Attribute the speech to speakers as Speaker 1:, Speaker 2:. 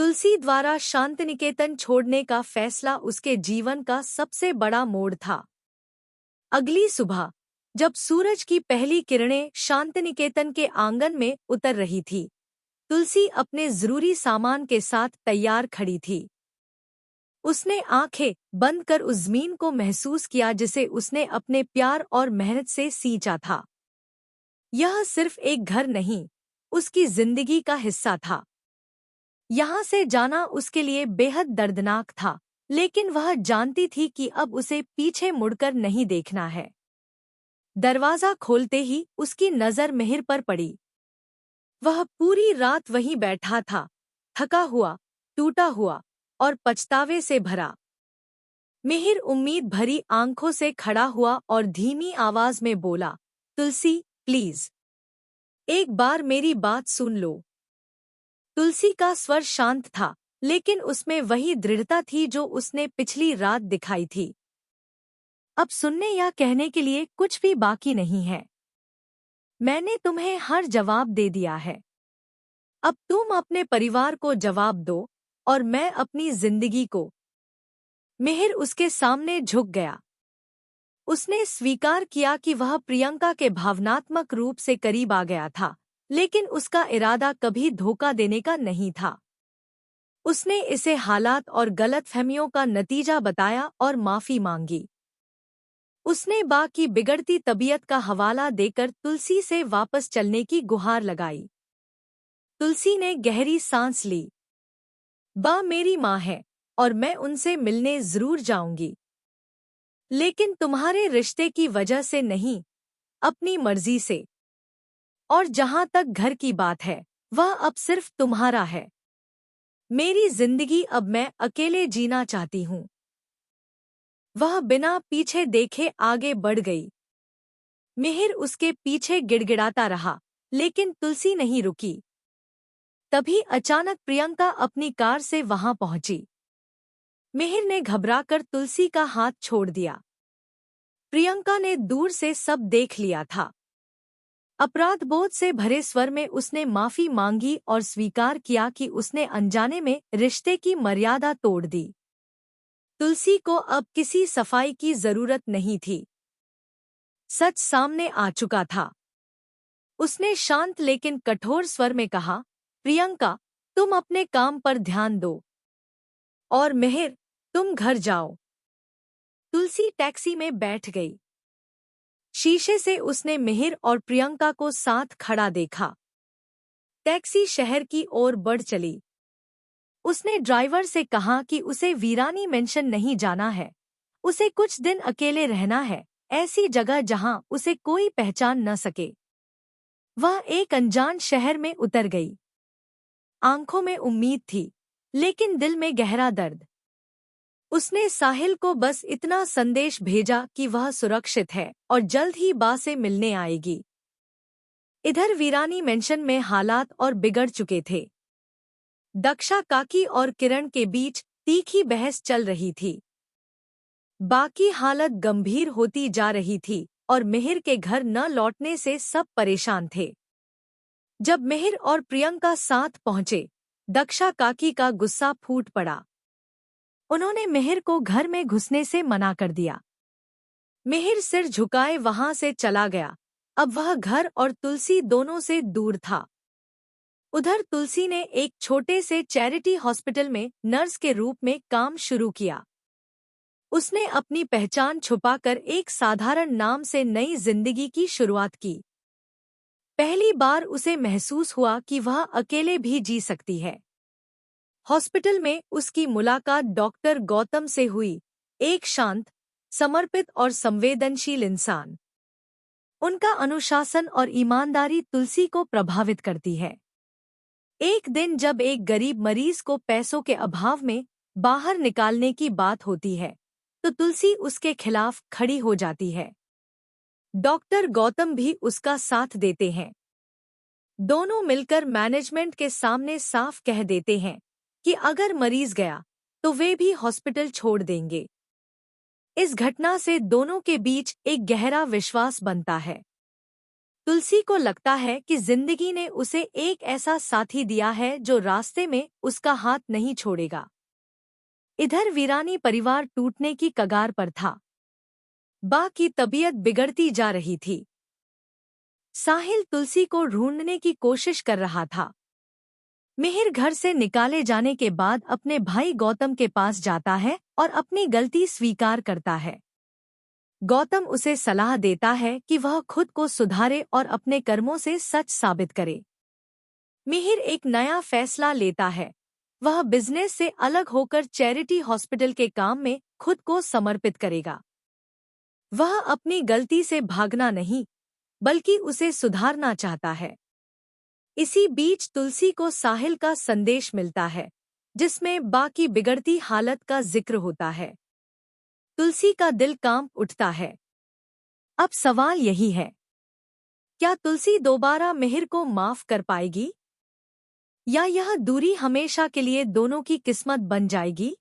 Speaker 1: तुलसी द्वारा शांतिनिकेतन छोड़ने का फैसला उसके जीवन का सबसे बड़ा मोड़ था। अगली सुबह, जब सूरज की पहली किरणें शांतिनिकेतन के आंगन में उतर रही थी, तुलसी अपने जरूरी सामान के साथ तैयार खड़ी थी। उसने आंखें बंद कर उस जमीन को महसूस किया जिसे उसने अपने प्यार और मेहनत से सींचा था। यह सिर्फ एक घर नहीं, उसकी जिंदगी का हिस्सा था। यहाँ से जाना उसके लिए बेहद दर्दनाक था, लेकिन वह जानती थी कि अब उसे पीछे मुड़कर नहीं देखना है। दरवाजा खोलते ही उसकी नजर मिहिर पर पड़ी। वह पूरी रात वहीं बैठा था, थका हुआ, टूटा हुआ और पछतावे से भरा। मिहिर उम्मीद भरी आंखों से खड़ा हुआ और धीमी आवाज में बोला, तुलसी, प्लीज, एक बार मेरी बात सुन लो। तुलसी का स्वर शांत था, लेकिन उसमें वही दृढ़ता थी जो उसने पिछली रात दिखाई थी। अब सुनने या कहने के लिए कुछ भी बाकी नहीं है। मैंने तुम्हें हर जवाब दे दिया है। अब तुम अपने परिवार को जवाब दो और मैं अपनी जिंदगी को। मिहिर उसके सामने झुक गया। उसने स्वीकार किया कि वह प्रियंका के भावनात्मक रूप से करीब आ गया था, लेकिन उसका इरादा कभी धोखा देने का नहीं था। उसने इसे हालात और गलतफहमियों का नतीजा बताया और माफी मांगी। उसने बा की बिगड़ती तबीयत का हवाला देकर तुलसी से वापस चलने की गुहार लगाई। तुलसी ने गहरी सांस ली। बा मेरी माँ है और मैं उनसे मिलने जरूर जाऊंगी, लेकिन तुम्हारे रिश्ते की वजह से नहीं, अपनी मर्जी से। और जहां तक घर की बात है, वह अब सिर्फ तुम्हारा है। मेरी जिंदगी अब मैं अकेले जीना चाहती हूँ। वह बिना पीछे देखे आगे बढ़ गई। मिहिर उसके पीछे गिड़गिड़ाता रहा, लेकिन तुलसी नहीं रुकी। तभी अचानक प्रियंका अपनी कार से वहां पहुंची। मिहिर ने घबराकर तुलसी का हाथ छोड़ दिया। प्रियंका ने दूर से सब देख लिया था। अपराधबोध से भरे स्वर में उसने माफी मांगी और स्वीकार किया कि उसने अनजाने में रिश्ते की मर्यादा तोड़ दी। तुलसी को अब किसी सफाई की जरूरत नहीं थी। सच सामने आ चुका था। उसने शांत लेकिन कठोर स्वर में कहा, प्रियंका, तुम अपने काम पर ध्यान दो। और मिहिर, तुम घर जाओ। तुलसी टैक्सी में बैठ गई। शीशे से उसने मिहिर और प्रियंका को साथ खड़ा देखा। टैक्सी शहर की ओर बढ़ चली। उसने ड्राइवर से कहा कि उसे वीरानी मेंशन नहीं जाना है। उसे कुछ दिन अकेले रहना है, ऐसी जगह जहां उसे कोई पहचान न सके। वह एक अनजान शहर में उतर गई। आंखों में उम्मीद थी, लेकिन दिल में गहरा दर्द। उसने साहिल को बस इतना संदेश भेजा कि वह सुरक्षित है और जल्द ही बा से मिलने आएगी। इधर वीरानी मेंशन में हालात और बिगड़ चुके थे। दक्षा काकी और किरण के बीच तीखी बहस चल रही थी। बाकी हालत गंभीर होती जा रही थी और मिहिर के घर न लौटने से सब परेशान थे। जब मिहिर और प्रियंका साथ पहुंचे, दक्षा काकी का गुस्सा फूट पड़ा। उन्होंने मिहिर को घर में घुसने से मना कर दिया। मिहिर सिर झुकाए वहां से चला गया। अब वह घर और तुलसी दोनों से दूर था। उधर तुलसी ने एक छोटे से चैरिटी हॉस्पिटल में नर्स के रूप में काम शुरू किया। उसने अपनी पहचान छुपाकर एक साधारण नाम से नई जिंदगी की शुरुआत की। पहली बार उसे महसूस हुआ कि वह अकेले भी जी सकती है। हॉस्पिटल में उसकी मुलाकात डॉक्टर गौतम से हुई, एक शांत, समर्पित और संवेदनशील इंसान। उनका अनुशासन और ईमानदारी तुलसी को प्रभावित करती है। एक दिन जब एक गरीब मरीज को पैसों के अभाव में बाहर निकालने की बात होती है, तो तुलसी उसके खिलाफ खड़ी हो जाती है। डॉक्टर गौतम भी उसका साथ देते हैं। दोनों मिलकर मैनेजमेंट के सामने साफ कह देते हैं कि अगर मरीज गया तो वे भी हॉस्पिटल छोड़ देंगे। इस घटना से दोनों के बीच एक गहरा विश्वास बनता है। तुलसी को लगता है कि जिंदगी ने उसे एक ऐसा साथी दिया है जो रास्ते में उसका हाथ नहीं छोड़ेगा। इधर वीरानी परिवार टूटने की कगार पर था। बा की तबीयत बिगड़ती जा रही थी। साहिल तुलसी को ढूंढने की कोशिश कर रहा था। मिहिर घर से निकाले जाने के बाद अपने भाई गौतम के पास जाता है और अपनी गलती स्वीकार करता है। गौतम उसे सलाह देता है कि वह खुद को सुधारे और अपने कर्मों से सच साबित करे। मिहिर एक नया फैसला लेता है। वह बिजनेस से अलग होकर चैरिटी हॉस्पिटल के काम में खुद को समर्पित करेगा। वह अपनी गलती से भागना नहीं, बल्कि उसे सुधारना चाहता है। इसी बीच तुलसी को साहिल का संदेश मिलता है, जिसमें बा की बिगड़ती हालत का जिक्र होता है। तुलसी का दिल कांप उठता है। अब सवाल यही है, क्या तुलसी दोबारा मिहिर को माफ कर पाएगी, या यह दूरी हमेशा के लिए दोनों की किस्मत बन जाएगी?